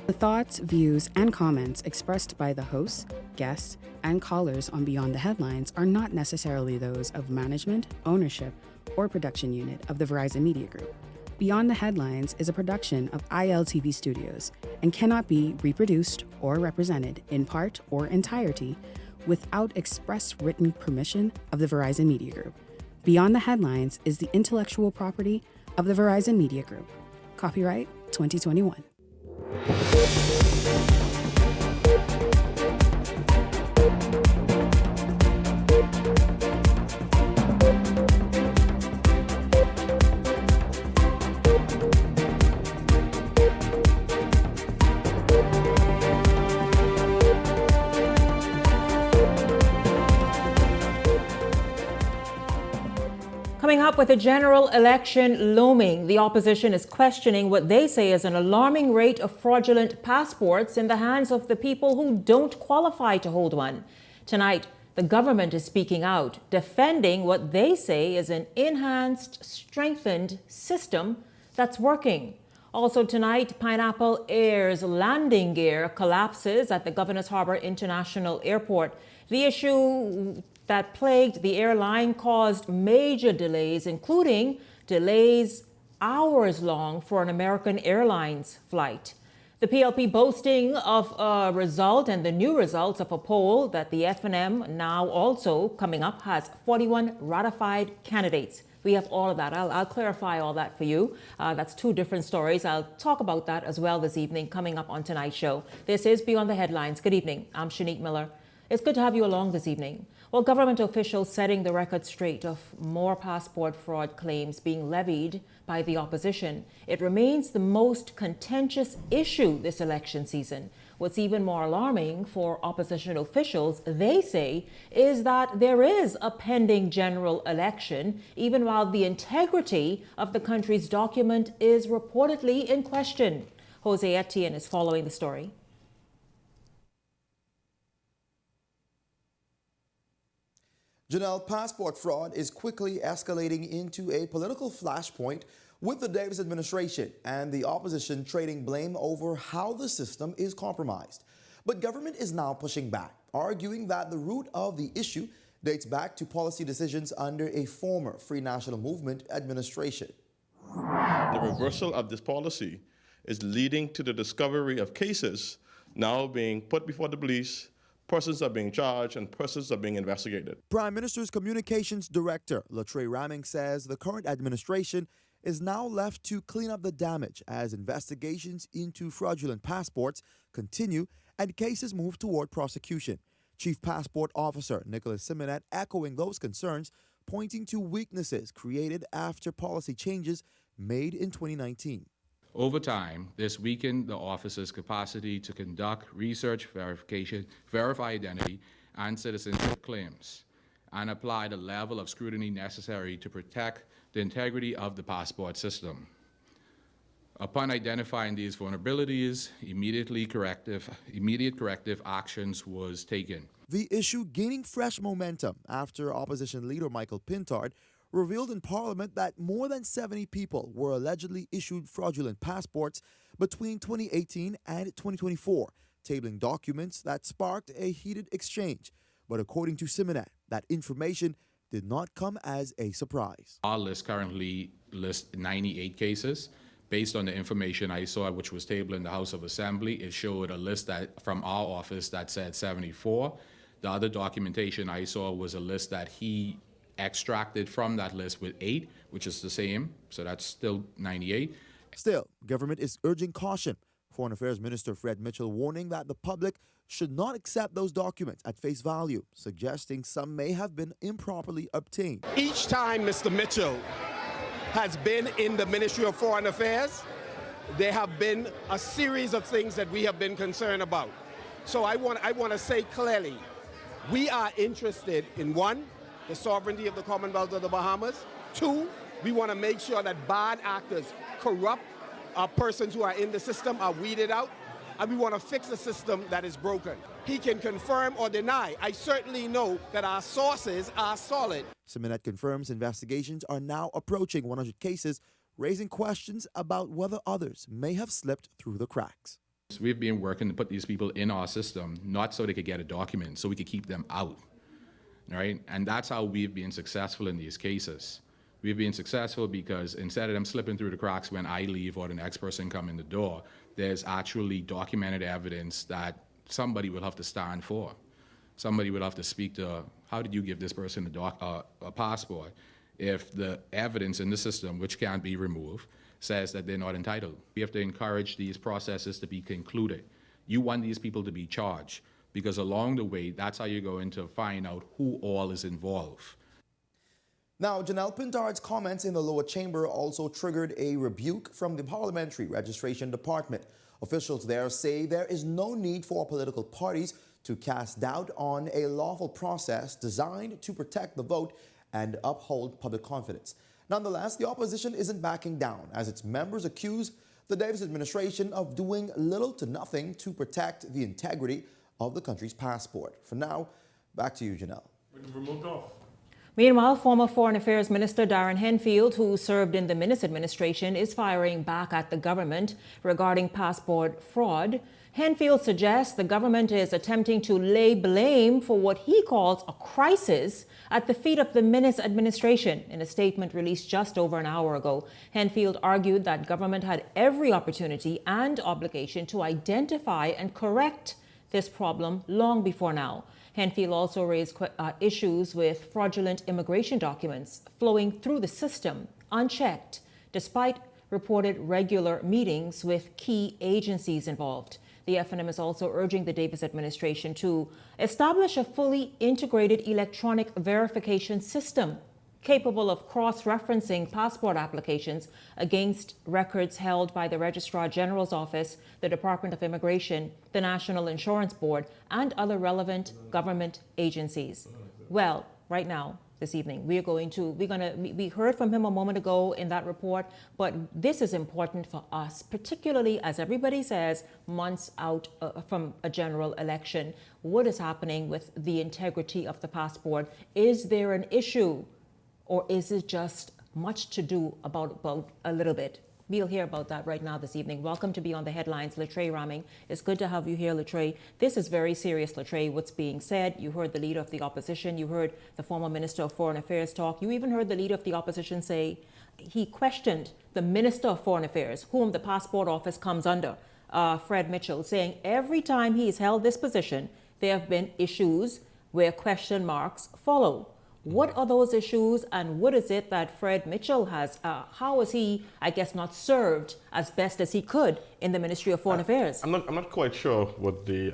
The thoughts, views, and comments expressed by the hosts, guests, and callers on Beyond the Headlines are not necessarily those of management, ownership, or production unit of the Verizon Media Group. Beyond the Headlines is a production of ILTV Studios and cannot be reproduced or represented in part or entirety without express written permission of the Verizon Media Group. Beyond the Headlines is the intellectual property of the Verizon Media Group. Copyright 2021. Coming up, with a general election looming, the opposition is questioning what they say is an alarming rate of fraudulent passports in the hands of the people who don't qualify to hold one. Tonight, the government is speaking out, defending what they say is an enhanced, strengthened system that's working. Also tonight, Pineapple Air's landing gear collapses at the Governor's Harbor International Airport. The issue that plagued the airline caused major delays, including delays hours long for an American Airlines flight. The PLP boasting of a result and the new results of a poll that the FNM, now also coming up, has 41 ratified candidates. We have all of that. I'll clarify all that for you. That's two different stories. I'll talk about that as well this evening, coming up on tonight's show. This is Beyond the Headlines. Good evening. I'm Shanique Miller. It's good to have you along this evening. Well, government officials setting the record straight of more passport fraud claims being levied by the opposition. It remains the most contentious issue this election season. What's even more alarming for opposition officials, they say, is that there is a pending general election, even while the integrity of the country's document is reportedly in question. Jose Etienne is following the story. Janelle, passport fraud is quickly escalating into a political flashpoint with the Davis administration and the opposition trading blame over how the system is compromised. But government is now pushing back, arguing that the root of the issue dates back to policy decisions under a former Free National Movement administration. The reversal of this policy is leading to the discovery of cases now being put before the police. Persons are being charged and persons are being investigated. Prime Minister's Communications Director Latre Raming says the current administration is now left to clean up the damage as investigations into fraudulent passports continue and cases move toward prosecution. Chief Passport Officer Nicholas Simonet echoing those concerns, pointing to weaknesses created after policy changes made in 2019. Over time, this weakened the office's capacity to conduct research, verification, verify identity, and citizenship claims, and apply the level of scrutiny necessary to protect the integrity of the passport system. Upon identifying these vulnerabilities, immediate corrective actions was taken. The issue gaining fresh momentum after opposition leader Michael Pintard revealed in Parliament that more than 70 people were allegedly issued fraudulent passports between 2018 and 2024, tabling documents that sparked a heated exchange. But according to Simonet, that information did not come as a surprise. Our list currently lists 98 cases. Based on the information I saw, which was tabled in the House of Assembly, it showed a list that from our office that said 74. The other documentation I saw was a list that he extracted from that list with 8, which is the same, so that's still 98. Still, government is urging caution. Foreign Affairs Minister Fred Mitchell warning that the public should not accept those documents at face value, suggesting some may have been improperly obtained. Each time Mr. Mitchell has been in the Ministry of Foreign Affairs, there have been a series of things that we have been concerned about. So I want to say clearly, we are interested in, one, the sovereignty of the Commonwealth of the Bahamas. 2, we want to make sure that bad actors, corrupt persons who are in the system are weeded out. And we want to fix the system that is broken. He can confirm or deny. I certainly know that our sources are solid. Simonet confirms investigations are now approaching 100 cases, raising questions about whether others may have slipped through the cracks. We've been working to put these people in our system, not so they could get a document, so we could keep them out, right? And that's how we've been successful in these cases. We've been successful because instead of them slipping through the cracks when I leave or the next person come in the door, there's actually documented evidence that somebody will have to stand for. Somebody will have to speak to, how did you give this person a passport if the evidence in the system, which can't be removed, says that they're not entitled? We have to encourage these processes to be concluded. You want these people to be charged, because along the way, that's how you're going to find out who all is involved. Now, Janelle Pintard's comments in the lower chamber also triggered a rebuke from the Parliamentary Registration Department. Officials there say there is no need for political parties to cast doubt on a lawful process designed to protect the vote and uphold public confidence. Nonetheless, the opposition isn't backing down as its members accuse the Davis administration of doing little to nothing to protect the integrity of the country's passport. For now, back to you, Janelle. Meanwhile, former Foreign Affairs Minister Darren Henfield, who served in the Minnis administration, is firing back at the government regarding passport fraud. Henfield suggests the government is attempting to lay blame for what he calls a crisis at the feet of the Minnis administration. In a statement released just over an hour ago, Henfield argued that government had every opportunity and obligation to identify and correct this problem long before now. Henfield also raised issues with fraudulent immigration documents flowing through the system unchecked, despite reported regular meetings with key agencies involved. The FNM is also urging the Davis administration to establish a fully integrated electronic verification system capable of cross-referencing passport applications against records held by the Registrar General's Office, the Department of Immigration, the National Insurance Board, and other relevant government agencies. Well, right now, this evening, we heard from him a moment ago in that report, but this is important for us, particularly as everybody says, months out from a general election. What is happening with the integrity of the passport? Is there an issue? Or is it just much to do about a little bit? We'll hear about that right now this evening. Welcome to Beyond the Headlines, Latreille Ramming. It's good to have you here, Latreille. This is very serious, Latreille, what's being said. You heard the leader of the opposition. You heard the former Minister of Foreign Affairs talk. You even heard the leader of the opposition say he questioned the Minister of Foreign Affairs, whom the Passport Office comes under, Fred Mitchell, saying every time he's held this position, there have been issues where question marks follow. What are those issues, and what is it that Fred Mitchell has, how is he, I guess, not served as best as he could in the Ministry of Foreign Affairs? I'm not quite sure what the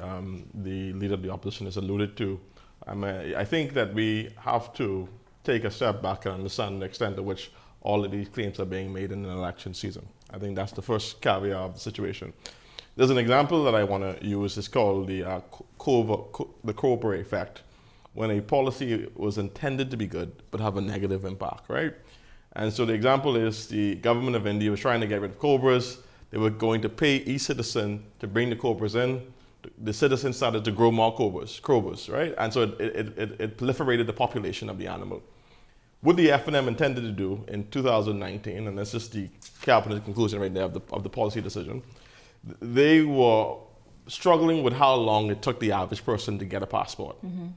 leader of the opposition has alluded to. I think that we have to take a step back and understand the extent to which all of these claims are being made in an election season. I think that's the first caveat of the situation. There's an example that I want to use. It's called the Cobra effect, when a policy was intended to be good but have a negative impact, right? And so the example is the government of India was trying to get rid of cobras. They were going to pay each citizen to bring the cobras in. The citizens started to grow more cobras, right? And so it proliferated the population of the animal. What the FNM intended to do in 2019, and this is the cabinet conclusion right there of the policy decision, they were struggling with how long it took the average person to get a passport. Mm-hmm.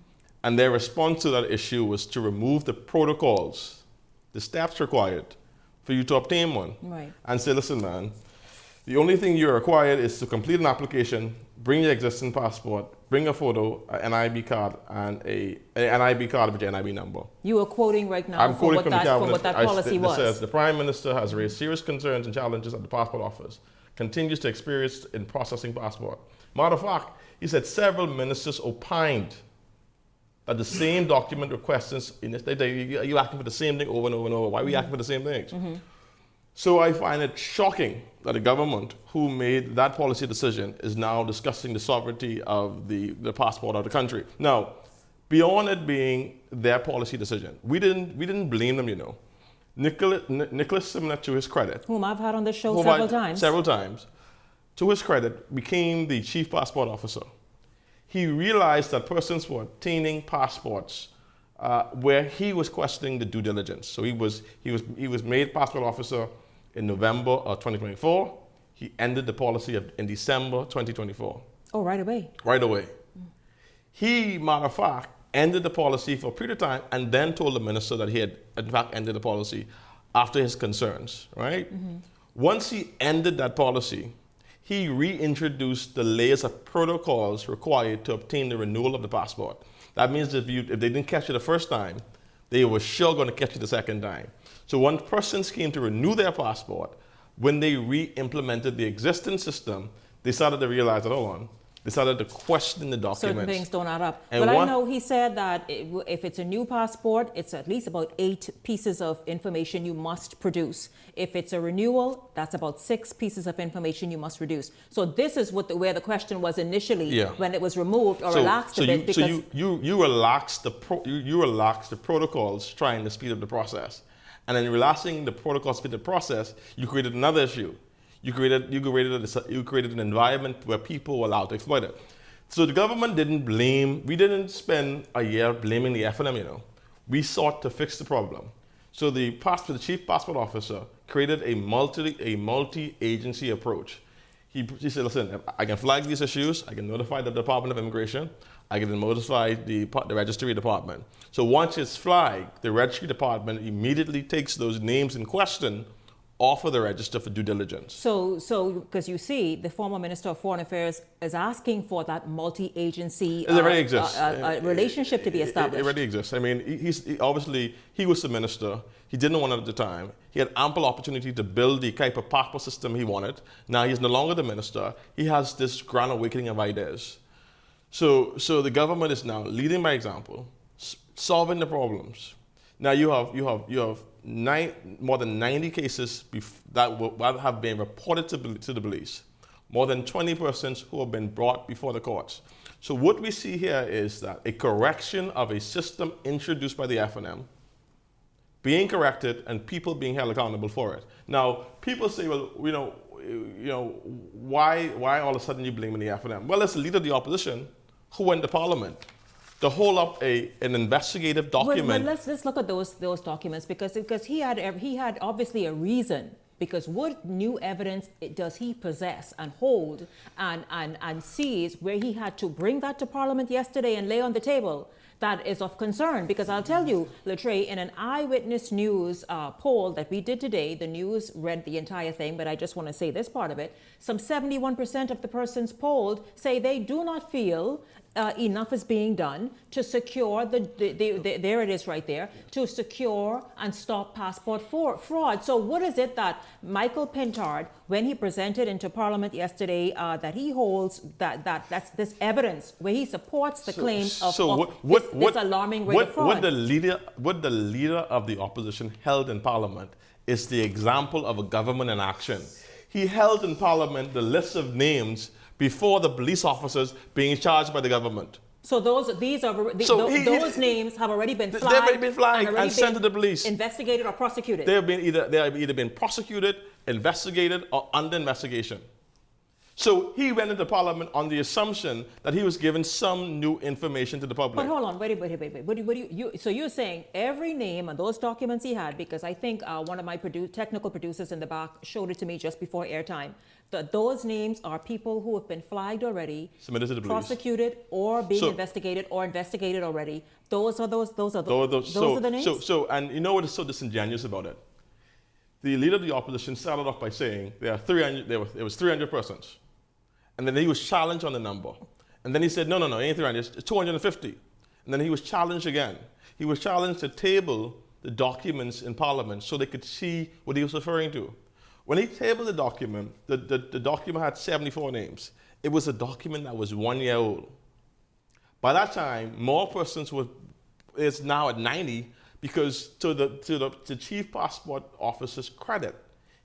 And their response to that issue was to remove the protocols, the steps required for you to obtain one. Right. And say, listen, man, the only thing you're required is to complete an application, bring your existing passport, bring a photo, an IB card, and an IB card with your NIB number. You are quoting right now for what that policy was. It says, the Prime Minister has raised serious concerns and challenges at the Passport Office, continues to experience in processing passport. Matter of fact, he said several ministers opined that the same document requests, you asking for the same thing over and over and over. Why are we asking for the same things? Mm-hmm. So I find it shocking that the government who made that policy decision is now discussing the sovereignty of the passport of the country. Now, beyond it being their policy decision, we didn't blame them, you know. Nicholas Simnett, to his credit, whom I've had on this show several times, to his credit, became the chief passport officer. He realized that persons were obtaining passports where he was questioning the due diligence. So he was made passport officer in November of 2024. He ended the policy in December 2024. Oh, right away. Right away. He, matter of fact, ended the policy for a period of time and then told the minister that he had, in fact, ended the policy after his concerns, right? Once he ended that policy, he reintroduced the layers of protocols required to obtain the renewal of the passport. That means if they didn't catch you the first time, they were sure going to catch you the second time. So when persons came to renew their passport, when they re-implemented the existing system, they started to realize that, hold on, they started to question the documents. Certain things don't add up. And But I know he said that if it's a new passport, it's at least about 8 pieces of information you must produce. If it's a renewal, that's about 6 pieces of information you must produce. So this is where the question was initially when it was removed or relaxed a bit. So you relaxed the protocols trying to speed up the process. And then relaxing the protocols to speed up the process, you created another issue. You created an environment where people were allowed to exploit it. So the government we didn't spend a year blaming the FNM, you know. We sought to fix the problem. So the chief passport officer created a multi-agency approach. He said, listen, I can flag these issues, I can notify the Department of Immigration, I can notify the registry department. So once it's flagged, the registry department immediately takes those names in question off of the register for due diligence. So because you see, the former Minister of Foreign Affairs is asking for that multi-agency It already exists. Relationship to be established. It already exists. I mean, he was the minister. He didn't want it at the time. He had ample opportunity to build the type of passport system he wanted. Now he's no longer the minister. He has this grand awakening of ideas. So the government is now leading by example, solving the problems. Now you have more than 90 cases that have been reported to the police. More than 20 persons who have been brought before the courts. So what we see here is that a correction of a system introduced by the FNM being corrected and people being held accountable for it. Now, people say, well, why all of a sudden you blaming the FNM? Well, it's the leader of the opposition who went to Parliament to hold up an investigative document. Well, let's look at those documents because he had obviously a reason. Because what new evidence does he possess and hold and seize where he had to bring that to Parliament yesterday and lay on the table? That is of concern, because I'll tell you, Latre, in an Eyewitness News poll that we did today, the news read the entire thing, but I just want to say this part of it, some 71% of the persons polled say they do not feel enough is being done to secure there it is right there, to secure and stop passport fraud. So what is it that Michael Pintard, when he presented into Parliament yesterday, that he holds that's this evidence where he supports the claims of this alarming rate of fraud? What the leader of the opposition held in Parliament is the example of a government in action. He held in Parliament the list of names before the police officers being charged by the government. So those names have already been flagged. They've already been flagged and sent to the police. Investigated or prosecuted. They have either been prosecuted, investigated, or under investigation. So he went into Parliament on the assumption that he was giving some new information to the public. But hold on, wait. So you're saying every name on those documents he had, because I think one of my technical producers in the back showed it to me just before airtime, that those names are people who have been flagged already, submitted to the police, prosecuted, or being investigated already. Those are the names. So and you know what is so disingenuous about it? The leader of the opposition started off by saying there was 300 persons. And then he was challenged on the number. And then he said, no, it ain't 300, it's 250. And then he was challenged again. He was challenged to table the documents in Parliament so they could see what he was referring to. When he tabled the document, the document had 74 names. It was a document that was 1 year old. By that time, more persons it's now at 90 because to the chief passport officer's credit,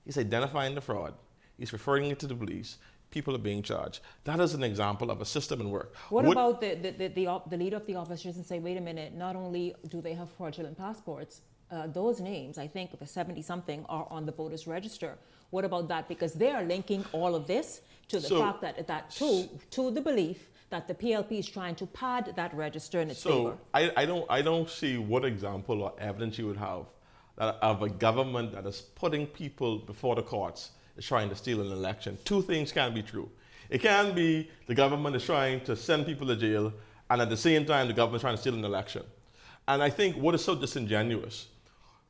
he's identifying the fraud. He's referring it to the police. People are being charged. That is an example of a system in work. What about the leader of the opposition and say, wait a minute, not only do they have fraudulent passports, those names, I think the 70-something, are on the voters' register. What about that? Because they are linking all of this to the fact to the belief that the PLP is trying to pad that register in its favor. I don't see what example or evidence you would have of a government that is putting people before the courts is trying to steal an election. Two things can't be true. It can't be the government is trying to send people to jail, and at the same time, the government is trying to steal an election. And I think what is so disingenuous,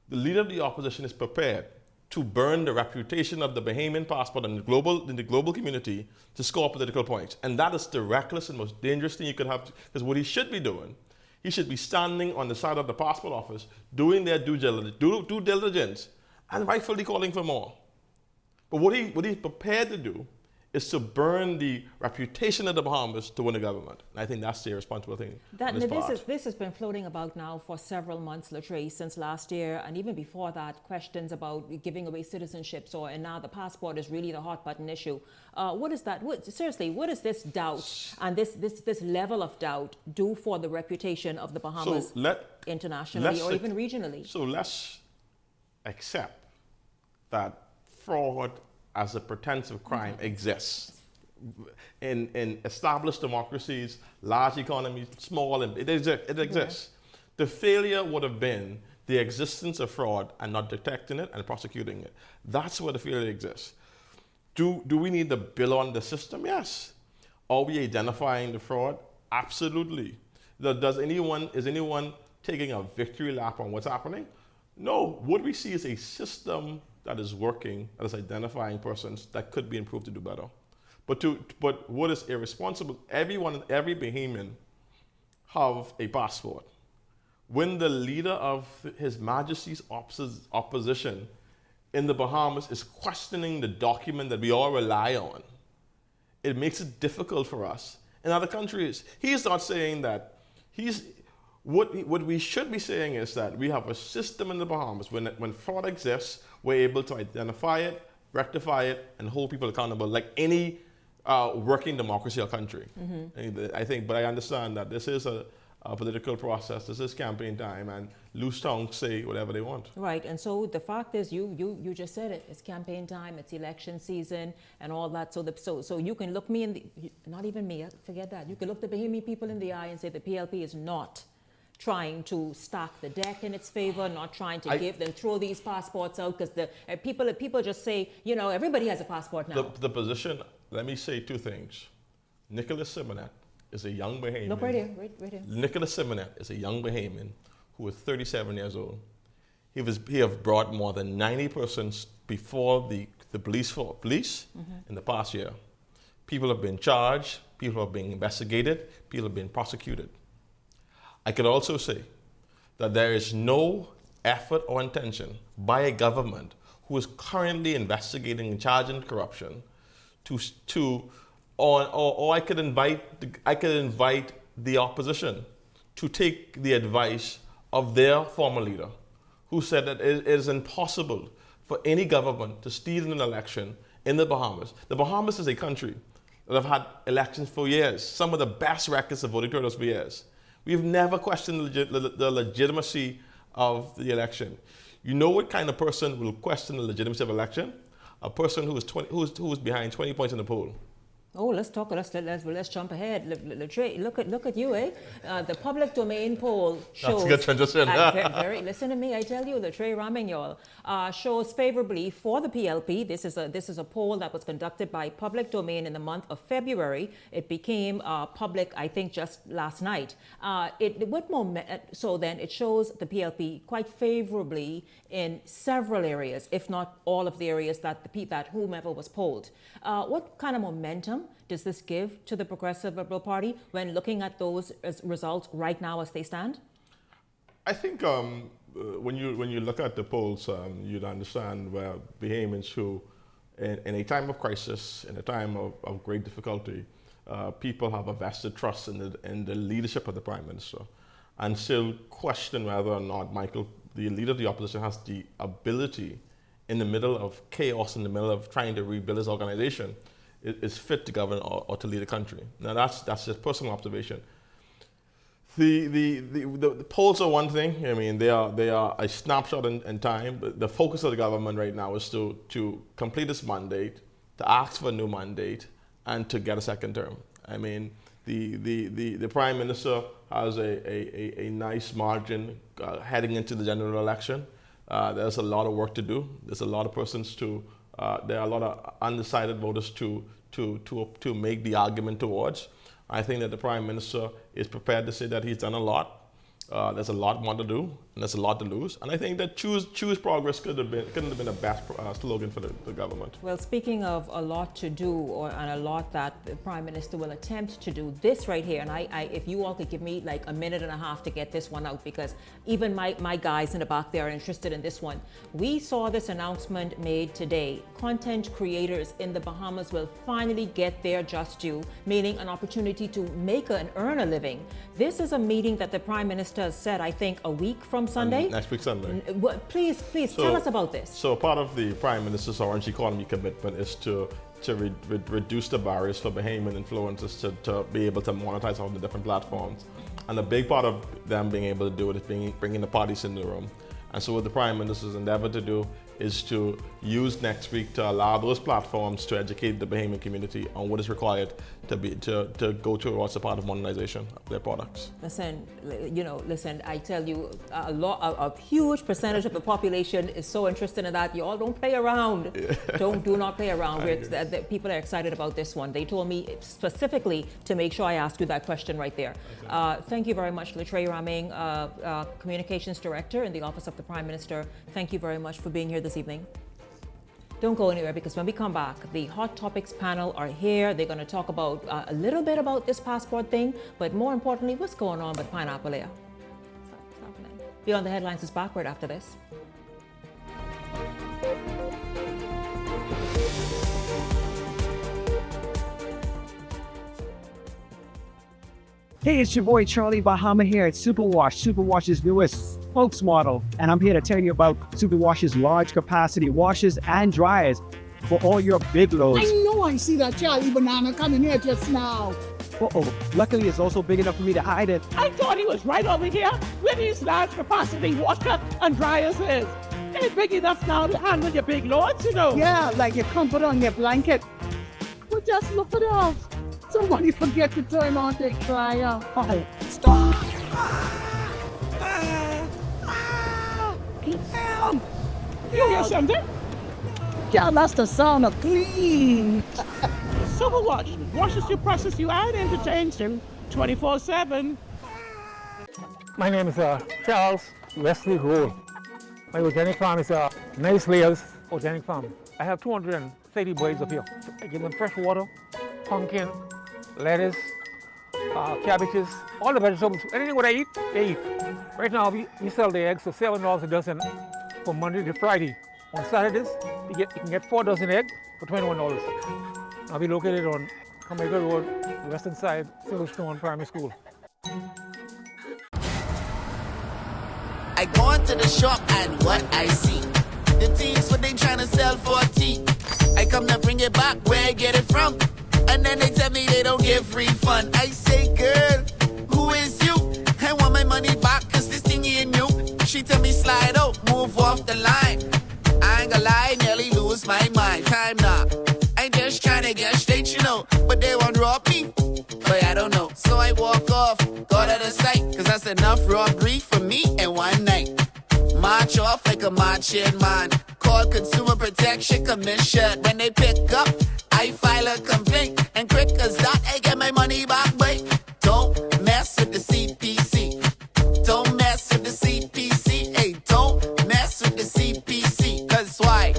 the leader of the opposition is prepared to burn the reputation of the Bahamian passport in the global community to score political points. And that is the reckless and most dangerous thing you could have, because what he should be doing, he should be standing on the side of the passport office, doing their due diligence, and rightfully calling for more. But what he's prepared to do is to burn the reputation of the Bahamas to win the government. And I think that's the irresponsible thing. This has been floating about now for several months, Latre, since last year, and even before that, questions about giving away citizenships, and now the passport is really the hot button issue. What is that? Seriously, what does this doubt and this level of doubt do for the reputation of the Bahamas internationally or even regionally? So let's accept that fraud as a pretense of crime exists. In established democracies, large economies, small, it exists. The failure would have been the existence of fraud and not detecting it and prosecuting it. That's where the failure exists. Do we need to build on the system? Yes. Are we identifying the fraud? Absolutely. Is anyone taking a victory lap on what's happening? No. What we see is a system that is working, that is identifying persons that could be improved to do better. But what is irresponsible, every Bahamian have a passport. When the leader of His Majesty's opposition in the Bahamas is questioning the document that we all rely on, it makes it difficult for us. In other countries, he's not saying that. What we should be saying is that we have a system in the Bahamas when fraud exists, we're able to identify it, rectify it, and hold people accountable like any working democracy or country. But I understand that this is a political process, this is campaign time, and loose tongues say whatever they want. Right, and so the fact is, you just said it, it's campaign time, it's election season, and all that, so you can look me in the, not even me, forget that, you can look the Bahamian people in the eye and say the PLP is not trying to stack the deck in its favor, not trying to throw these passports out, because the people just say, everybody has a passport now. The position, let me say two things. Nicholas Simonet is a young Bahamian. Look right here, right here. Nicholas Simonet is a young Bahamian who is 37 years old. He have brought more than 90 persons before the police in the past year. People have been charged, people have been investigated, people have been prosecuted. I could also say that there is no effort or intention by a government who is currently investigating and charging corruption or I could invite the opposition to take the advice of their former leader, who said that it is impossible for any government to steal an election in the Bahamas. The Bahamas is a country that have had elections for years, some of the best records of voting turnout for years. We've never questioned the legitimacy of the election. You know what kind of person will question the legitimacy of election? A person who is behind 20 points in the poll. Oh, let's jump ahead. Look at you, eh? The public domain poll shows. That's a good transition. Listen to me, I tell you, Latre Raming, y'all, shows favorably for the PLP. This is a poll that was conducted by Public Domain in the month of February. It became public, I think, just last night. So then it shows the PLP quite favorably in several areas, if not all of the areas that whomever was polled. What kind of momentum does this give to the Progressive Liberal Party when looking at those results right now as they stand? I think when you look at the polls, you'd understand where Bahamians who, in a time of crisis, in a time of great difficulty, people have a vested trust in the leadership of the Prime Minister, and still question whether or not Michael, the leader of the opposition, has the ability, in the middle of chaos, in the middle of trying to rebuild his organization, is fit to govern or to lead a country. Now that's just personal observation. The polls are one thing. I mean, they are a snapshot in time. But the focus of the government right now is to complete its mandate, to ask for a new mandate, and to get a second term. I mean, the Prime Minister has a nice margin heading into the general election. There's a lot of work to do. There's a lot of persons to there are a lot of undecided voters to make the argument towards. I think that the Prime Minister is prepared to say that he's done a lot. There's a lot more to do, and there's a lot to lose. And I think that choose progress couldn't have been the best slogan for the government. Well, speaking of a lot to do, and a lot that the Prime Minister will attempt to do, this right here, and I if you all could give me like a minute and a half to get this one out, because even my guys in the back there are interested in this one. We saw this announcement made today. Content creators in the Bahamas will finally get their just due, meaning an opportunity to make and earn a living. This is a meeting that the Prime Minister has said, I think, a week from Sunday. Next week Sunday. Please tell us about this. So part of the Prime Minister's Orange Economy commitment is to reduce the barriers for Bahamian influencers to be able to monetize on the different platforms. And a big part of them being able to do it is bringing the parties in the room. And so what the Prime Minister's endeavor to do is to use next week to allow those platforms to educate the Bahamian community on what is required to go towards the part of monetization of their products. Listen, I tell you, a huge percentage of the population is so interested in that. You all don't play around. Do not play around. People are excited about this one. They told me specifically to make sure I ask you that question right there. Thank you very much, Latreille Raming, Communications Director in the Office of the Prime Minister. Thank you very much for being here this evening. Don't go anywhere, because when we come back, the Hot Topics panel are here. They're going to talk about a little bit about this passport thing, but more importantly, what's going on with Pineapple Air. What's happening? Beyond the Headlines is backward after this. Hey, it's your boy Charlie Bahama here at Superwash, Superwash's newest spokesmodel, and I'm here to tell you about Superwash's large capacity washers and dryers for all your big loads. I know I see that Charlie Banana coming here just now. Luckily it's also big enough for me to hide it. I thought he was right over here where these large capacity washer and dryers is. They're big enough now to handle your big loads, you know. Yeah, like your comfort on your blanket. But just look at us. Somebody forget to turn on the dryer. Oh, stop! You hear something? Yeah, that's the sound of clean. Superwash washes you, presses you, and entertains you 24/7. My name is Charles Wesley Rowe. My organic farm is Nice Layers Organic Farm. I have 230 birds up here. I give them fresh water, pumpkin, lettuce, cabbages, all the vegetables. Anything what I eat, they eat. Right now, we sell the eggs for $7 a dozen from Monday to Friday. On Saturdays, you can get 4 dozen eggs for $21. I'll be located on Jamaica Road, the western side, Silverstone Primary School. I go into the shop and what I see, the things what they trying to sell for tea. I come to bring it back where I get it from, and then they tell me they don't give refund. I say, girl, who is you? I want my money back, cause this thing ain't new. She tell me slide out, move off the line. I ain't gonna lie, nearly lose my mind. Time now, I just trying to get straight, you know, but they want rob me, but I don't know. So I walk off, got out of sight, cause that's enough robbery for me in one night. March off like a marching man. Call Consumer Protection Commission. When they pick up, I file a complaint, and quick as that, I get my money back. But don't mess with the CPC. Don't mess with the CPC. Hey, don't mess with the CPC. Cause why?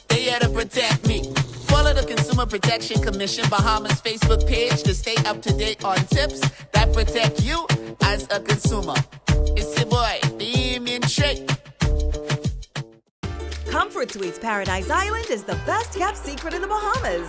They here to protect me. Follow the Consumer Protection Commission Bahamas Facebook page to stay up to date on tips that protect you as a consumer. It's your boy, the Evening Trick. Comfort Suites Paradise Island is the best kept secret in the Bahamas.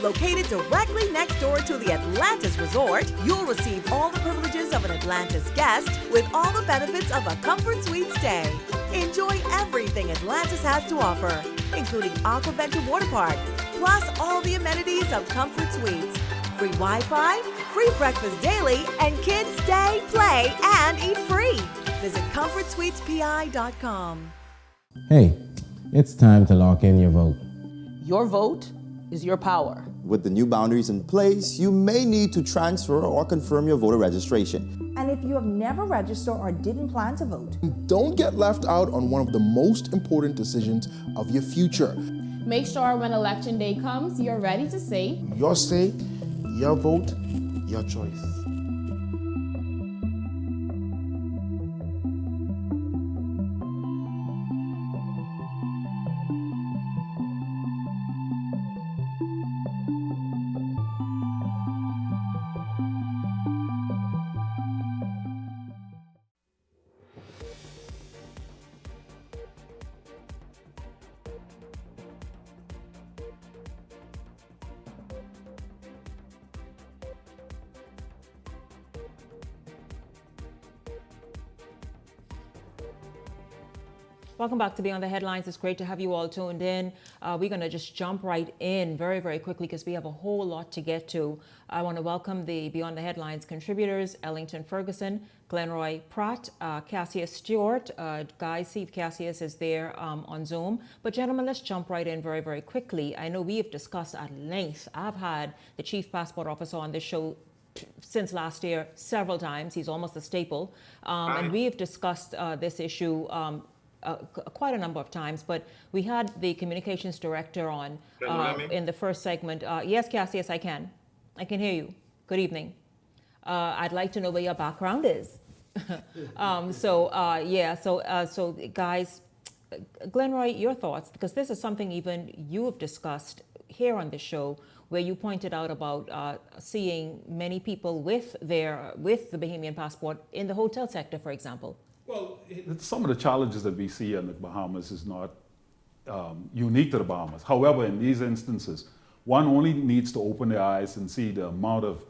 Located directly next door to the Atlantis Resort, you'll receive all the privileges of an Atlantis guest with all the benefits of a Comfort Suite stay. Enjoy everything Atlantis has to offer, including Aquaventure Water Park, plus all the amenities of Comfort Suites. Free Wi-Fi, free breakfast daily, and kids stay, play, and eat free. Visit ComfortSuitesPI.com. Hey, it's time to lock in your vote. Your vote is your power. With the new boundaries in place, you may need to transfer or confirm your voter registration. And if you have never registered or didn't plan to vote, don't get left out on one of the most important decisions of your future. Make sure when election day comes, you're ready to say, your say, your vote, your choice. Welcome back to Beyond the Headlines. It's great to have you all tuned in. We're going to just jump right in very, very quickly because we have a whole lot to get to. I want to welcome the Beyond the Headlines contributors, Ellington Ferguson, Glenroy Pratt, Cassius Stewart. Guys, see if Cassius is there on Zoom. But gentlemen, let's jump right in very, very quickly. I know we have discussed at length. I've had the Chief Passport Officer on this show since last year several times. He's almost a staple. And we have discussed this issue quite a number of times, but we had the communications director on in the first segment. Yes, Cassius, I can hear you. Good evening. I'd like to know where your background is. So guys, Glenroy, your thoughts, because this is something even you have discussed here on the show, where you pointed out about seeing many people with the Bahamian passport in the hotel sector, for example. Well, some of the challenges that we see in the Bahamas is not unique to the Bahamas. However, in these instances, one only needs to open their eyes and see the amount of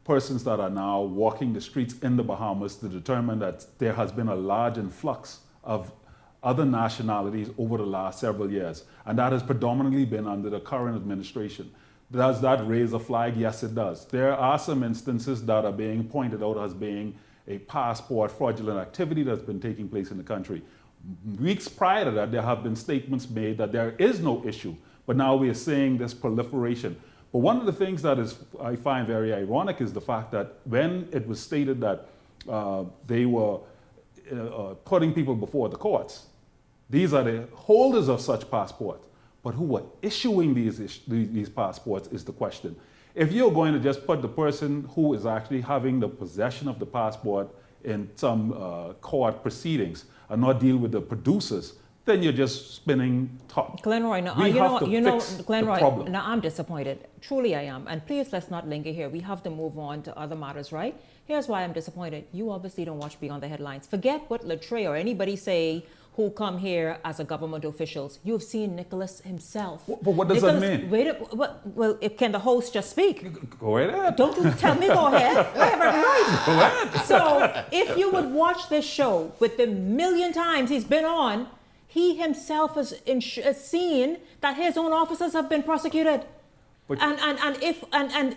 persons that are now walking the streets in the Bahamas to determine that there has been a large influx of other nationalities over the last several years. And that has predominantly been under the current administration. Does that raise a flag? Yes, it does. There are some instances that are being pointed out as being a passport fraudulent activity that's been taking place in the country. Weeks prior to that, there have been statements made that there is no issue, but now we are seeing this proliferation. But one of the things that I find very ironic is the fact that when it was stated that they were putting people before the courts, these are the holders of such passports, but who are issuing these passports is the question. If you're going to just put the person who is actually having the possession of the passport in some court proceedings and not deal with the producers, then you're just spinning top. Glenroy, Glenroy, now I'm disappointed. Truly I am. And please, let's not linger here. We have to move on to other matters, right? Here's why I'm disappointed. You obviously don't watch Beyond the Headlines. Forget what Latre or anybody say who come here as a government officials. You've seen Nicholas himself. But what does that mean? Well, can the host just speak? Go ahead. Don't you tell me go ahead. I have every right. Go ahead. So if you would watch this show with the million times he's been on, he himself has seen that his own officers have been prosecuted. But and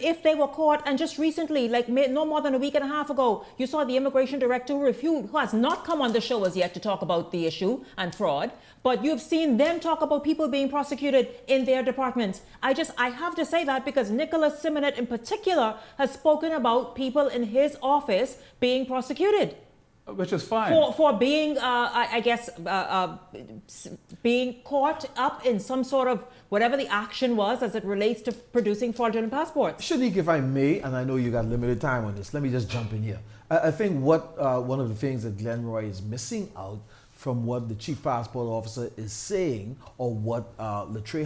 if they were caught, and just recently, like no more than a week and a half ago, you saw the immigration director who has not come on the show as yet to talk about the issue and fraud, but you've seen them talk about people being prosecuted in their departments. I have to say that because Nicholas Simonet in particular has spoken about people in his office being prosecuted. Which is fine. For being, being caught up in some sort of whatever the action was as it relates to producing fraudulent passports. Shanique, if I may, and I know you got limited time on this, let me just jump in here. I think one of the things that Glenroy is missing out from what the Chief Passport Officer is saying, or what Latre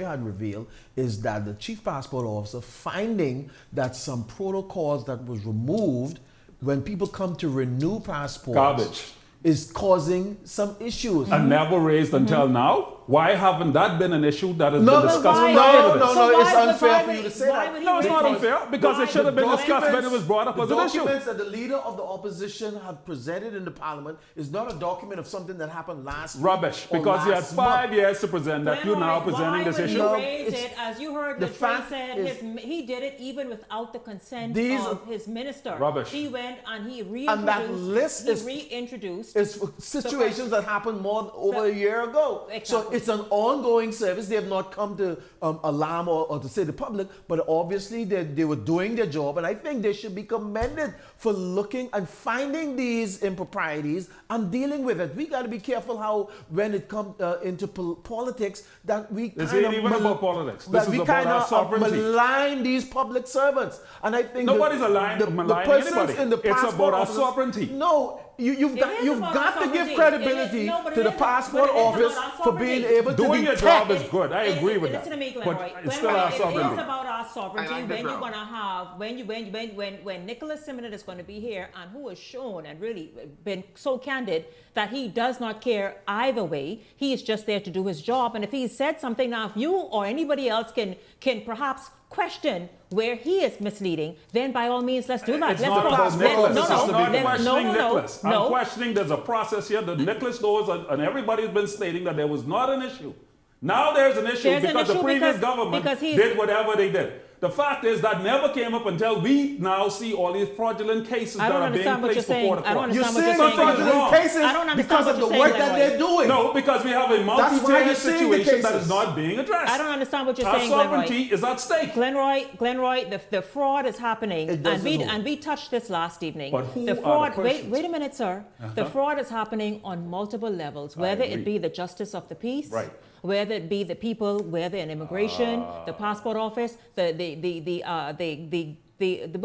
had revealed, is that the Chief Passport Officer finding that some protocols that was removed when people come to renew passports garbage is causing some issues. And never raised until now? Why haven't that been an issue that has been discussed prior to this? No, it's unfair for you to say that. No, it's not unfair, because it should have been discussed when it was brought up as an issue. The documents that the leader of the opposition have presented in the parliament is not a document of something that happened last week. Rubbish, because he had 5 years to present that. You're now presenting this issue. Why would he raise it? As you heard, Latre said he did it even without the consent of his minister. Rubbish. He went and he reintroduced. And that list is situations that happened over a year ago. Exactly. So it's an ongoing service. They have not come to alarm or to say the public, but obviously they were doing their job, and I think they should be commended for looking and finding these improprieties and dealing with it. We got to be careful how, when it comes into politics, that we This ain't even about politics. This is about our sovereignty. Malign these public servants, and I think nobody's maligning anybody. It's about our sovereignty. No, you've got to give credibility to the passport office for being able to doing your detect. job is good. I agree with that. Listen to me, But Glenroy. it's still our sovereignty. It is about our sovereignty. like When that, you're gonna have when Nicholas Simonet is going to be here, and who has shown and really been so candid that he does not care either way. He is just there to do his job. And if he said something, now if you or anybody else can perhaps question where he is misleading, then by all means, let's do that. It's not about Nicholas. I'm not questioning Nicholas. No. I'm questioning there's a process here that Nicholas knows, and everybody's been stating that there was not an issue. Now there's an issue because the previous government did whatever they did. The fact is that never came up until we now see all these fraudulent cases that are being placed before the court. You're saying fraudulent cases because of the work that they're doing. No, because we have a multi-tiered situation that is not being addressed. I don't understand what you're Our saying, sovereignty is at stake. Glenroy, the fraud is happening, and we touched this last evening. But who the fraud? are the persons? Wait a minute, sir. The fraud is happening on multiple levels, whether it be the justice of the peace, right, whether it be the people, whether in immigration, the passport office, what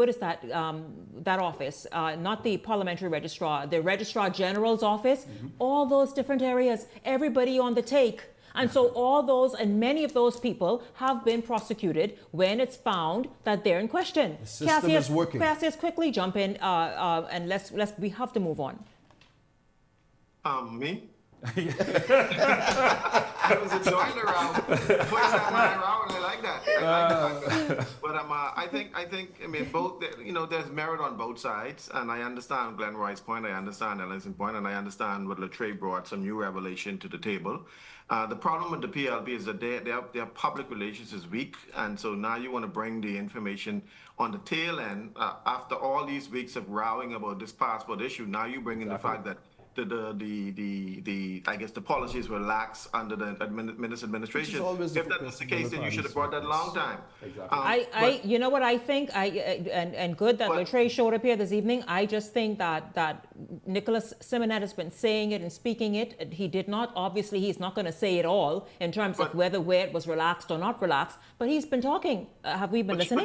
is that that office? Not the parliamentary registrar, the registrar general's office. All those different areas, everybody on the take. And so all those and many of those people have been prosecuted when it's found that they're in question. The system is working. Cassius, quickly jump in and we have to move on. Me? I was enjoying the round. First time around, I like that. But I mean, both. There's merit on both sides, and I understand Glenroy's point. I understand Ellison's point, and I understand what Latre brought some new revelation to the table. The problem with the PLB is that their public relations is weak, and so now you want to bring the information on the tail end after all these weeks of rowing about this passport issue. Now you bring in the fact that I guess the policies were lax under the administration. If that was the case, then you should have brought that a long time. Exactly. You know what I think? And good that Latre showed up here this evening. I just think that Nicholas Simonet has been saying it and speaking it. He did not. Obviously, he's not going to say it all in terms of where it was relaxed or not relaxed. But he's been talking. Have we been listening?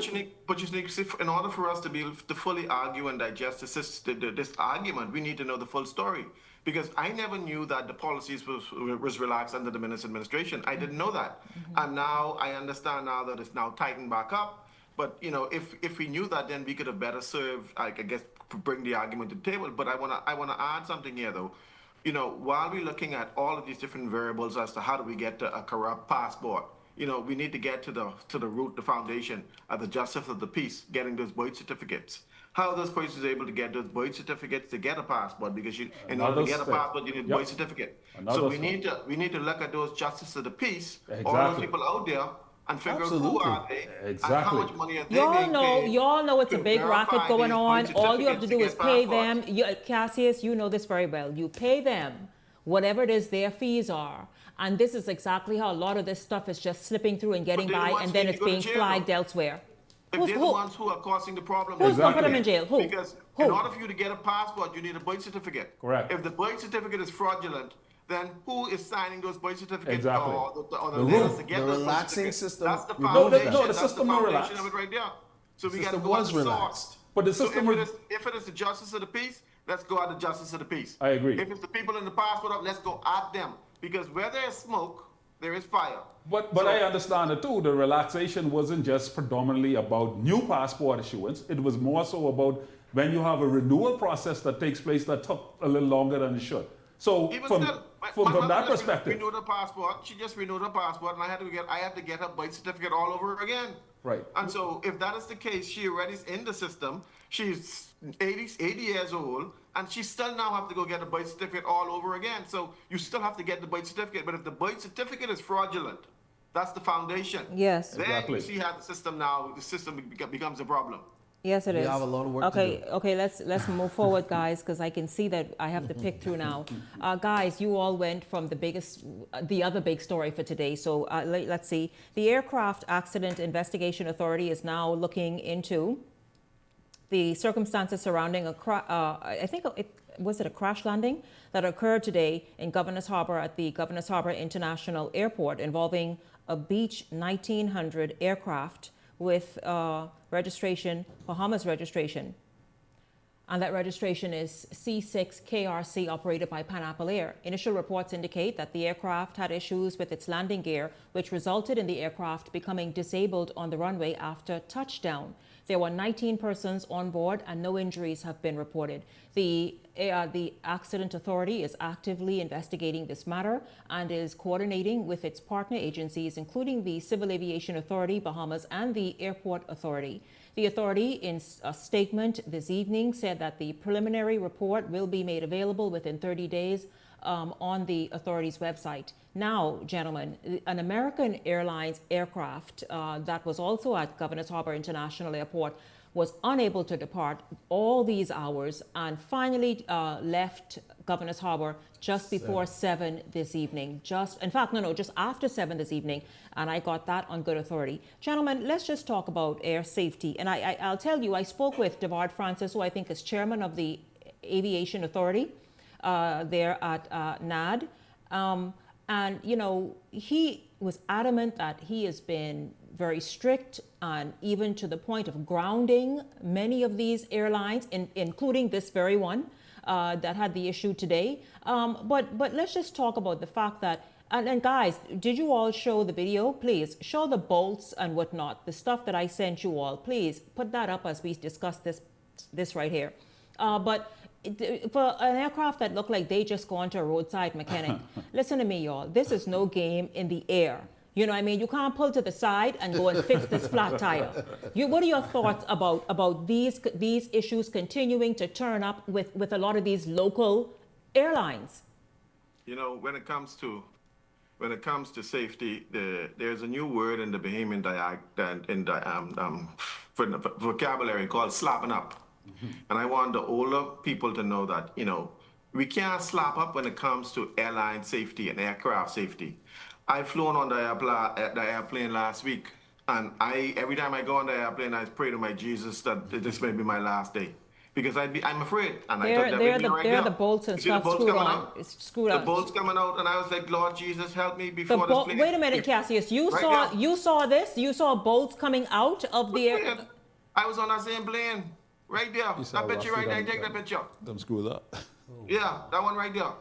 But you need, in order for us to fully argue and digest this argument, we need to know the full story. Because I never knew that the policies was relaxed under the Minister administration. I didn't know that. And now I understand now that it's now tightened back up. But, if we knew that, then we could have better served, I guess, bring the argument to the table. But I want to add something here, though. While we're looking at all of these different variables as to how do we get to a corrupt passport, we need to get to the root, the foundation of the justice of the peace, getting those birth certificates. How are those persons able to get those birth certificates to get a passport? Because in order to get a passport, you need a birth certificate. So we need to look at those justice of the peace, all those people out there, and figure out who are they, and how much money are they being paid. Y'all know it's a big racket going on. All you have to do is pay them. Cassius, you know this very well. You pay them whatever it is their fees are. And this is exactly how a lot of this stuff is just slipping through and getting by, and then it's being flagged elsewhere. If they're the ones who are causing the problem, who's going to put them in jail? Who? Because in order for you to get a passport, you need a birth certificate. Correct. If the birth certificate is fraudulent, then who is signing those birth certificates? Exactly. Or the letters to get the those relaxing birth certificates? system. That's the foundation. No, the system was That's relaxed. the foundation of it right there. So we got to system go at was the relaxed. source. But the system so if it is the justice of the peace, let's go at the justice of the peace. I agree. If it's the people in the passport, let's go at them. Because where there is smoke, there is fire. But I understand it too. The relaxation wasn't just predominantly about new passport issuance. It was more so about when you have a renewal process that takes place that took a little longer than it should. So Even from that just perspective, renewed her passport. She just renewed her passport, and I had to get her birth certificate all over again. right. And so, if that is the case, she already is in the system. She's 80 years old, and she still now have to go get a birth certificate all over again. So you still have to get the birth certificate. But if the birth certificate is fraudulent, that's the foundation. Yes. Then you see how the system becomes a problem. Yes, it we is. have a lot of work okay, to do. Okay, let's move forward, guys, because I can see that I have to pick through now. Guys, you all went from the other big story for today. So let's see. The Aircraft Accident Investigation Authority is now looking into the circumstances surrounding I think was it a crash landing that occurred today in Governor's Harbor at the Governor's Harbor International Airport involving a Beech 1900 aircraft with registration, Bahamas registration. And that registration is C6KRC, operated by Pineapple Air. Initial reports indicate that the aircraft had issues with its landing gear, which resulted in the aircraft becoming disabled on the runway after touchdown. There were 19 persons on board and no injuries have been reported. The Accident Authority is actively investigating this matter and is coordinating with its partner agencies, including the Civil Aviation Authority, Bahamas, and the Airport Authority. The authority, in a statement this evening, said that the preliminary report will be made available within 30 days on the authority's website. Now, gentlemen, an American Airlines aircraft that was also at Governor's Harbor International Airport was unable to depart all these hours and finally left Governor's Harbor just before 7 this evening. Just after 7 this evening. And I got that on good authority. Gentlemen, let's just talk about air safety. And I'll tell you, I spoke with Devard Francis, who I think is chairman of the Aviation Authority there at NAD. And, you know, he was adamant that he has been very strict and even to the point of grounding many of these airlines, including this very one that had the issue today. But let's just talk about the fact that, and guys, did you all show the video? Please show the bolts and whatnot, the stuff that I sent you all. Please put that up as we discuss this right here. But for an aircraft that looked like they just gone to a roadside mechanic, listen to me, y'all. This is no game in the air. You know what I mean? You can't pull to the side and go and fix this flat tire. What are your thoughts about these issues continuing to turn up with a lot of these local airlines? You know, when it comes to safety, there's a new word in the Bahamian vocabulary called slapping up. And I want the older people to know that, you know, we can't slap up when it comes to airline safety and aircraft safety. I've flown on the airplane last week, and every time I go on the airplane, I pray to my Jesus that this may be my last day, because I'm afraid. And I thought the bolts and stuff screwed on. It's screwed the out. bolts coming out, and I was like, Lord Jesus, help me before this plane. Wait a minute, Cassius. You saw this? You saw bolts coming out of the air? I was on that same plane. Right there. That picture right there. Take that picture. Them screwed up. Yeah, that one right there.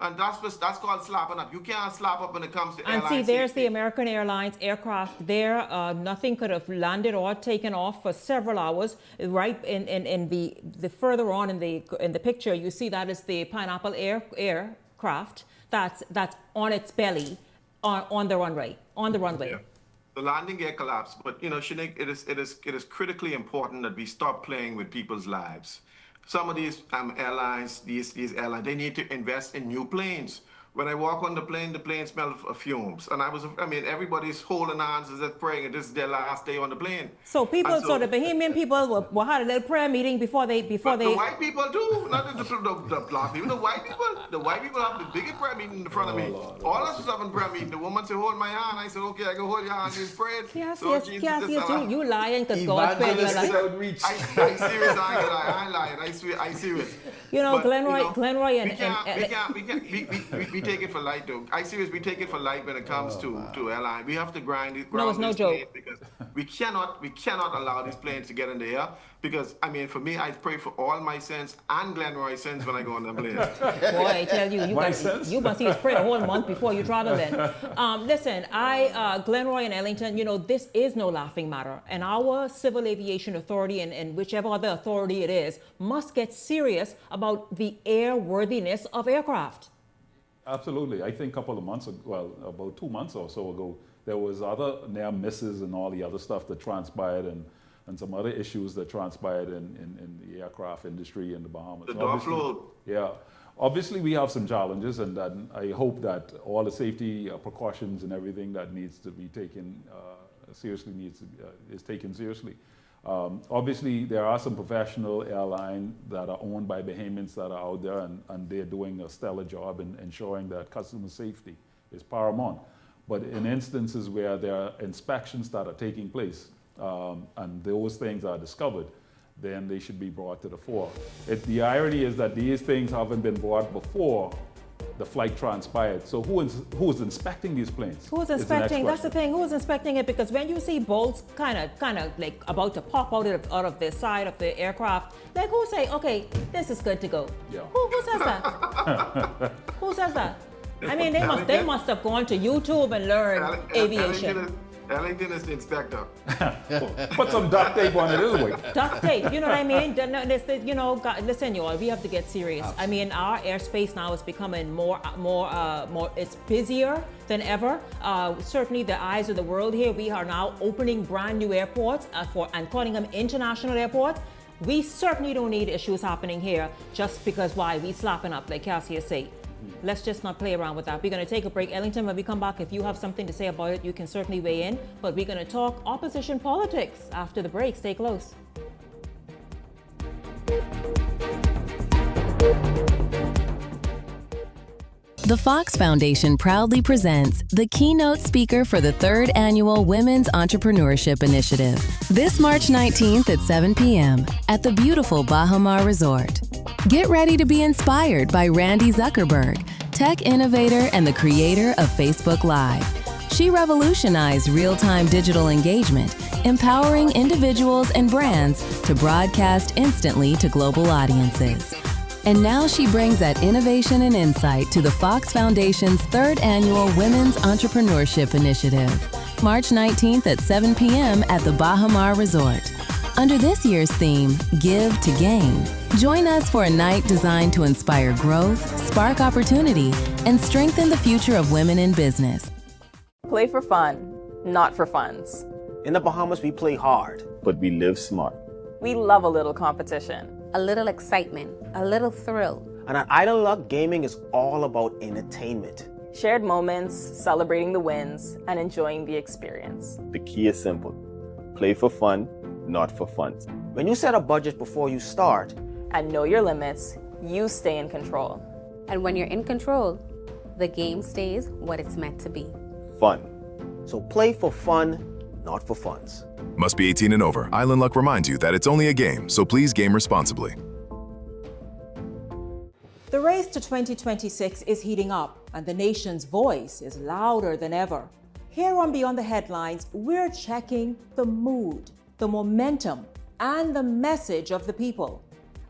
And that's called slapping up. You can't slap up when it comes to airline safety. And see, there's safety. the American Airlines aircraft there. Nothing could have landed or taken off for several hours. Right in the further on in the picture, you see that is the Pineapple aircraft that's on its belly on the runway. Yeah. The landing gear collapsed, but you know, Shanique, it is critically important that we stop playing with people's lives. Some of these airlines, these airlines, they need to invest in new planes. When I walk on the plane smelled of fumes, and everybody's holding hands as they're praying, and this is their last day on the plane. So the Bahamian people will had a little prayer meeting before they. The white people do, not the black people. The white people have the biggest prayer meeting in front of me. All of us having prayer meeting. The woman said, "Hold my hand." I said, "Okay, I can hold your hand." She's praying. Yes, you lying because God prayed your life. I serious. I ain't lying. I serious. You know, Glenroy and we take it for light, though. I serious. We take it for light when it comes to airline. We have to grind it's no joke. Because we cannot allow these planes to get in the air. Because for me, I pray for all my sins and Glenroy's sins when I go on the plane. Boy, I tell you, you must see his prayer a whole month before you travel. Then, listen, Glenroy and Ellington, you know, this is no laughing matter, and our Civil Aviation Authority and whichever other authority it is must get serious about the airworthiness of aircraft. Absolutely. I think a couple of months ago, well, about 2 months or so ago, there was other near misses and all the other stuff that transpired and some other issues that transpired in the aircraft industry in the Bahamas. The door flowed. Yeah. Obviously, we have some challenges, and I hope that all the safety precautions and everything that needs to be taken seriously is taken seriously. Obviously, there are some professional airlines that are owned by Bahamians that are out there, and they're doing a stellar job in ensuring that customer safety is paramount. But in instances where there are inspections that are taking place, and those things are discovered, then they should be brought to the fore. The irony is that these things haven't been brought before the flight transpired. So who's inspecting these planes? Who's inspecting? That's the thing. Who's inspecting it? Because when you see bolts kind of like about to pop out of the side of the aircraft, like who say, okay, this is good to go? Yeah. Who says that? Who says that? I mean, they must have gone to YouTube and learned aviation. Ellington is the inspector. Put some duct tape on it anyway. Duct tape, you know what I mean? You know, listen, y'all, we have to get serious. Absolutely. I mean, our airspace now is becoming more. It's busier than ever. Certainly, the eyes of the world here. We are now opening brand new airports and calling them international airports. We certainly don't need issues happening here just because why we slapping up, like Cassius say. Let's just not play around with that. We're going to take a break. Ellington, when we come back, if you have something to say about it, you can certainly weigh in. But we're going to talk opposition politics after the break. Stay close. The Fox Foundation proudly presents the keynote speaker for the 3rd Annual Women's Entrepreneurship Initiative, this March 19th at 7 p.m. at the beautiful Baha Mar Resort. Get ready to be inspired by Randy Zuckerberg, tech innovator and the creator of Facebook Live. She revolutionized real-time digital engagement, empowering individuals and brands to broadcast instantly to global audiences. And now she brings that innovation and insight to the Fox Foundation's 3rd Annual Women's Entrepreneurship Initiative, March 19th at 7 p.m. at the Baha Mar Resort. Under this year's theme, Give to Gain, join us for a night designed to inspire growth, spark opportunity, and strengthen the future of women in business. Play for fun, not for funds. In the Bahamas, we play hard, but we live smart. We love a little competition. A little excitement, a little thrill. And at Island Luck, gaming is all about entertainment. Shared moments, celebrating the wins, and enjoying the experience. The key is simple. Play for fun, not for funds. When you set a budget before you start, and know your limits, you stay in control. And when you're in control, the game stays what it's meant to be. Fun. So play for fun, not for funds. Must be 18 and over. Island Luck reminds you that it's only a game, so please game responsibly. The race to 2026 is heating up, and the nation's voice is louder than ever. Here on Beyond the Headlines, we're checking the mood, the momentum, and the message of the people.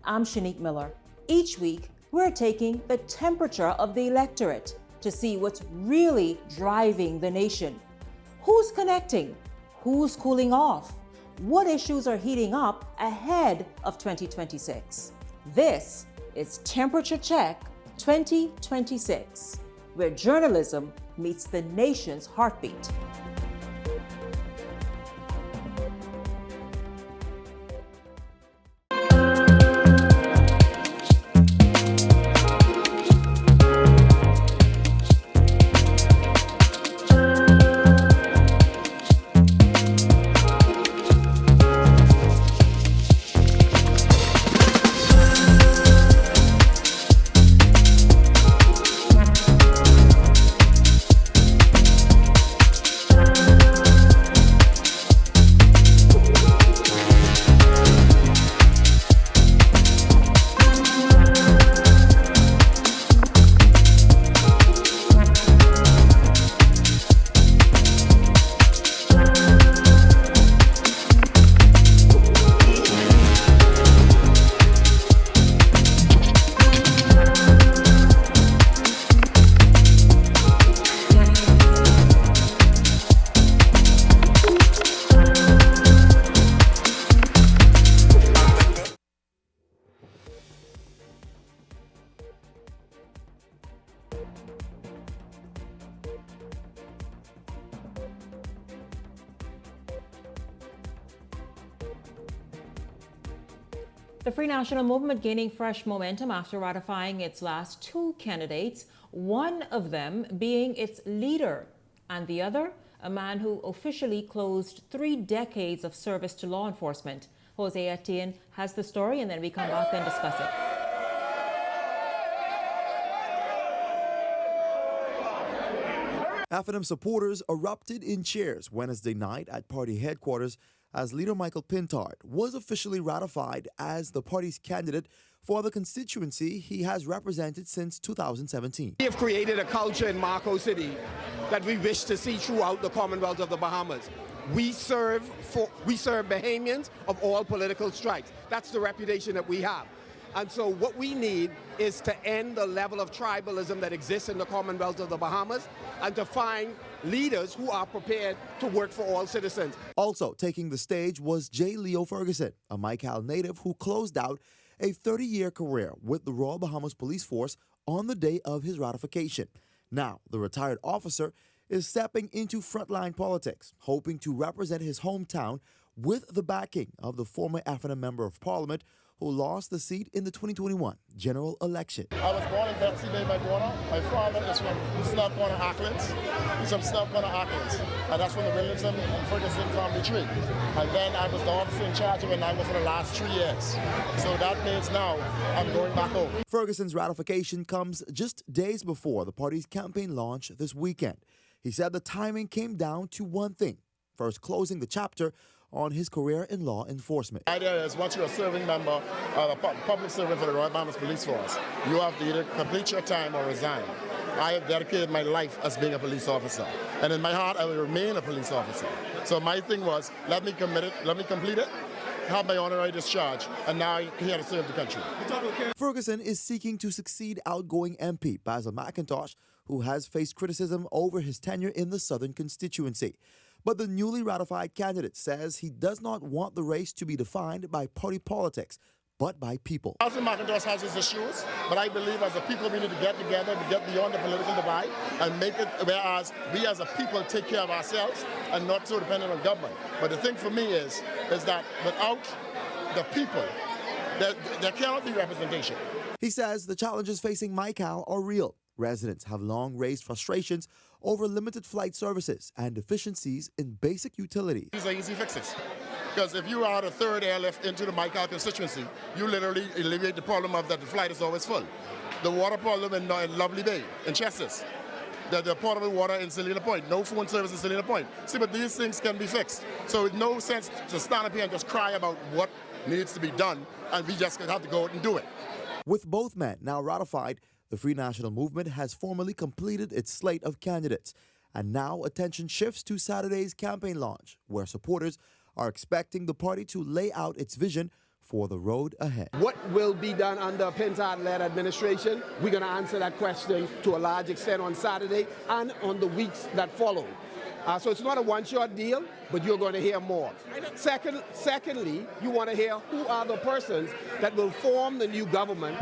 I'm Shanique Miller. Each week, we're taking the temperature of the electorate to see what's really driving the nation. Who's connecting? Who's cooling off? What issues are heating up ahead of 2026? This is Temperature Check 2026, where journalism meets the nation's heartbeat. The Free National Movement gaining fresh momentum after ratifying its last 2 candidates, one of them being its leader, and the other a man who officially closed 3 decades of service to law enforcement. Jose Etienne has the story, and then we come back and discuss it. FNM supporters erupted in cheers Wednesday night at party headquarters as leader Michael Pintard was officially ratified as the party's candidate for the constituency he has represented since 2017. We have created a culture in Marco City that we wish to see throughout the Commonwealth of the Bahamas. We serve Bahamians of all political stripes. That's the reputation that we have. And so what we need is to end the level of tribalism that exists in the Commonwealth of the Bahamas and to find leaders who are prepared to work for all citizens. Also taking the stage was J. Leo Ferguson, a Mical native who closed out a 30-year career with the Royal Bahamas Police Force on the day of his ratification. Now, the retired officer is stepping into frontline politics, hoping to represent his hometown with the backing of the former FNM Member of Parliament who lost the seat in the 2021 general election. I was born in Betsy Bay, my daughter. My father is from Snug Corner, Auckland. He's from Snug Corner, Auckland. And that's from the Williamson and Ferguson family tree. And then I was the officer in charge of it, and I was for the last 3 years. So that means now I'm going back home. Ferguson's ratification comes just days before the party's campaign launch this weekend. He said the timing came down to one thing: first closing the chapter on his career in law enforcement. The idea is once you're a serving member, a public servant for the Royal Bahamas Police Force, you have to either complete your time or resign. I have dedicated my life as being a police officer. And in my heart, I will remain a police officer. So my thing was, let me commit it, let me complete it, have my honorary discharge, and now I'm here to serve the country. Ferguson is seeking to succeed outgoing MP Basil McIntosh, who has faced criticism over his tenure in the Southern constituency. But the newly ratified candidate says he does not want the race to be defined by party politics, but by people. Basil McIntosh has his issues, but I believe as a people we need to get together to get beyond the political divide and make it whereas we as a people take care of ourselves and not so dependent on government. But the thing for me is that without the people, there cannot be representation. He says the challenges facing Mical are real. Residents have long raised frustrations over limited flight services and deficiencies in basic utilities. These are easy fixes. Because if you are the third airlift into the Mical constituency, you literally alleviate the problem of that the flight is always full. The water problem in Lovely Bay, in Chesses, the potable water in Selena Point, no phone service in Selena Point. See, but these things can be fixed. So it's no sense to stand up here and just cry about what needs to be done, and we just have to go out and do it. With both men now ratified, the Free National Movement has formally completed its slate of candidates. And now attention shifts to Saturday's campaign launch, where supporters are expecting the party to lay out its vision for the road ahead. What will be done under a Pintard-led administration? We're going to answer that question to a large extent on Saturday and on the weeks that follow. So it's not a one-shot deal, but you're going to hear more. Secondly, you want to hear who are the persons that will form the new government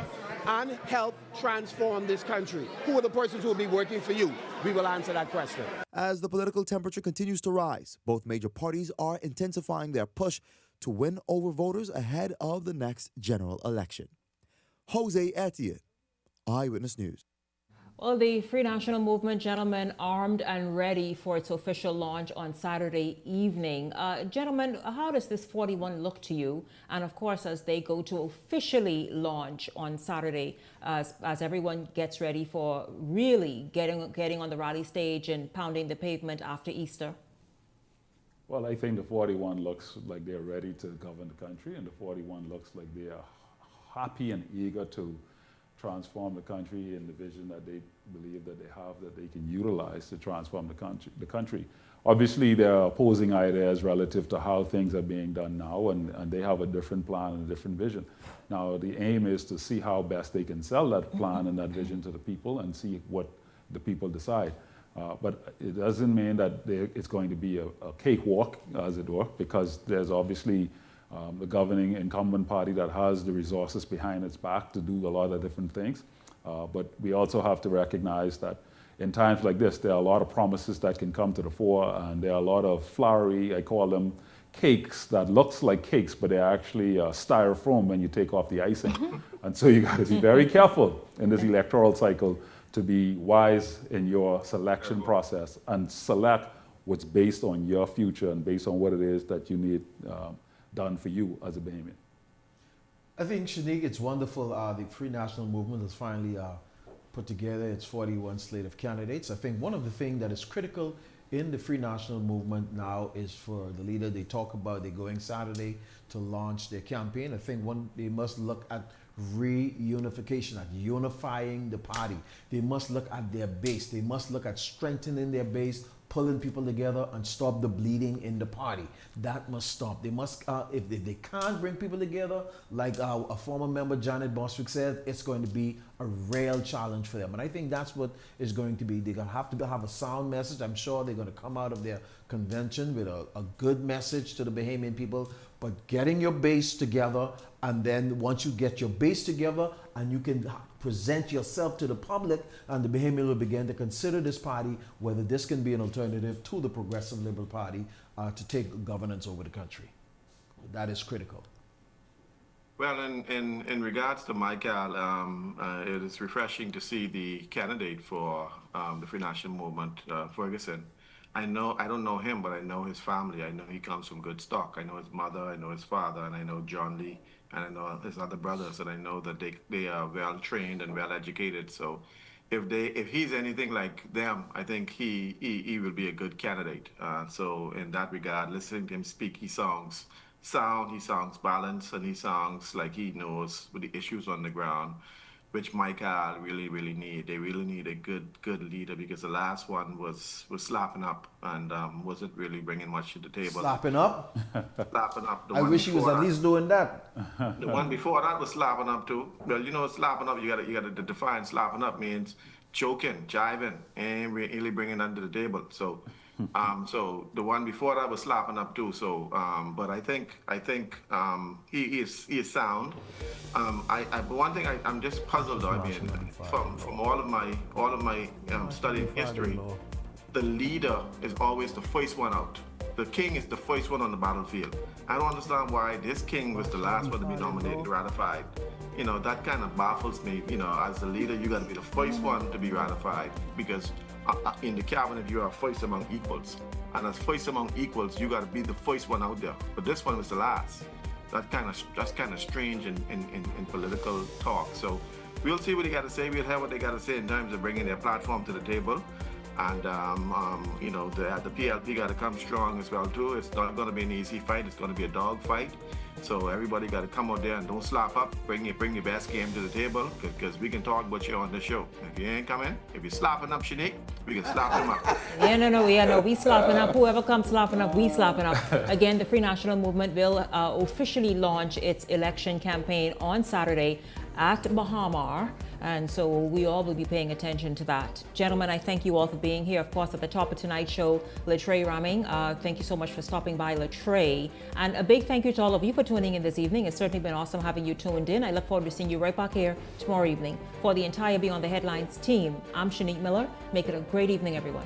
and help transform this country. Who are the persons who will be working for you? We will answer that question. As the political temperature continues to rise, both major parties are intensifying their push to win over voters ahead of the next general election. Jose Etienne, Eyewitness News. Well, the Free National Movement, gentlemen, armed and ready for its official launch on Saturday evening. Gentlemen, how does this 41 look to you? And of course, as they go to officially launch on Saturday, as everyone gets ready for really getting on the rally stage and pounding the pavement after Easter? Well, I think the 41 looks like they're ready to govern the country, and the 41 looks like they are happy and eager to transform the country in the vision that they believe that they have, that they can utilize to transform the country. Obviously, there are opposing ideas relative to how things are being done now, and they have a different plan and a different vision. Now, the aim is to see how best they can sell that plan and that vision to the people and see what the people decide. But it doesn't mean that it's going to be a cakewalk, as it were, because there's obviously the governing incumbent party that has the resources behind its back to do a lot of different things. But we also have to recognize that in times like this, there are a lot of promises that can come to the fore, and there are a lot of flowery, I call them cakes, that looks like cakes, but they're actually styrofoam when you take off the icing. And so you got to be very careful in this electoral cycle to be wise in your selection process and select what's based on your future and based on what it is that you need done for you as a Bahamian. I think, Shanique, it's wonderful. The Free National Movement has finally put together its 41 slate of candidates. I think one of the things that is critical in the Free National Movement now is for the leader. They talk about they're going Saturday to launch their campaign. I think they must look at reunification, at unifying the party. They must look at their base. They must look at strengthening their base, pulling people together, and stop the bleeding in the party. That must stop. They must, if they can't bring people together, like a former member, Janet Bostwick, said, it's going to be a real challenge for them. And I think that's what is going to be. They're going to have a sound message. I'm sure they're going to come out of their convention with a good message to the Bahamian people. But getting your base together, and then once you get your base together and you can present yourself to the public, and the Bahamian will begin to consider this party, whether this can be an alternative to the Progressive Liberal Party to take governance over the country. That is critical. Well, in regards to Michael, it is refreshing to see the candidate for the Free National Movement, Ferguson. I don't know him, but I know his family. I know he comes from good stock. I know his mother, I know his father, and I know John Lee, and I know his other brothers, and I know that they are well trained and well educated. So if he's anything like them, I think he will be a good candidate. So in that regard, listening to him speak, he sounds sound, he sounds balanced, and he sounds like he knows what the issues on the ground, which Michael really need. They really need a good leader, because the last one was slapping up and wasn't really bringing much to the table. Slapping up? Slapping up. I wish he was at least doing that. The one before that was slapping up too. Well, you know, slapping up, you gotta define slapping up means choking, jiving, and really bringing under the table. So, so the one before that was slapping up too. So, but I think he is sound. But one thing I'm just puzzled. I mean, from all of my studying history, the leader is always the first one out. The king is the first one on the battlefield. I don't understand why this king was the last one to be nominated, ratified. You know, that kind of baffles me. You know, as the leader, you got to be the first one to be ratified, because in the cabinet, you are first among equals. And as first among equals, you got to be the first one out there. But this one was the last. That's kind of strange in political talk. So we'll see what they got to say. We'll have what they got to say in terms of bringing their platform to the table. And, you know, the PLP got to come strong as well, too. It's not going to be an easy fight. It's going to be a dog fight. So everybody got to come out there and don't slap up. Bring your best game to the table, because we can talk about you on the show. If you ain't coming, if you're slapping up Shanique, we can slap him up. We slapping up. Whoever comes slapping up, we slapping up. Again, the Free National Movement will officially launch its election campaign on Saturday at Bahamar. And so we all will be paying attention to that. Gentlemen, I thank you all for being here. Of course, at the top of tonight's show, Latray Ramming. Thank you so much for stopping by, Latray. And a big thank you to all of you for tuning in this evening. It's certainly been awesome having you tuned in. I look forward to seeing you right back here tomorrow evening. For the entire Beyond the Headlines team, I'm Shanique Miller. Make it a great evening, everyone.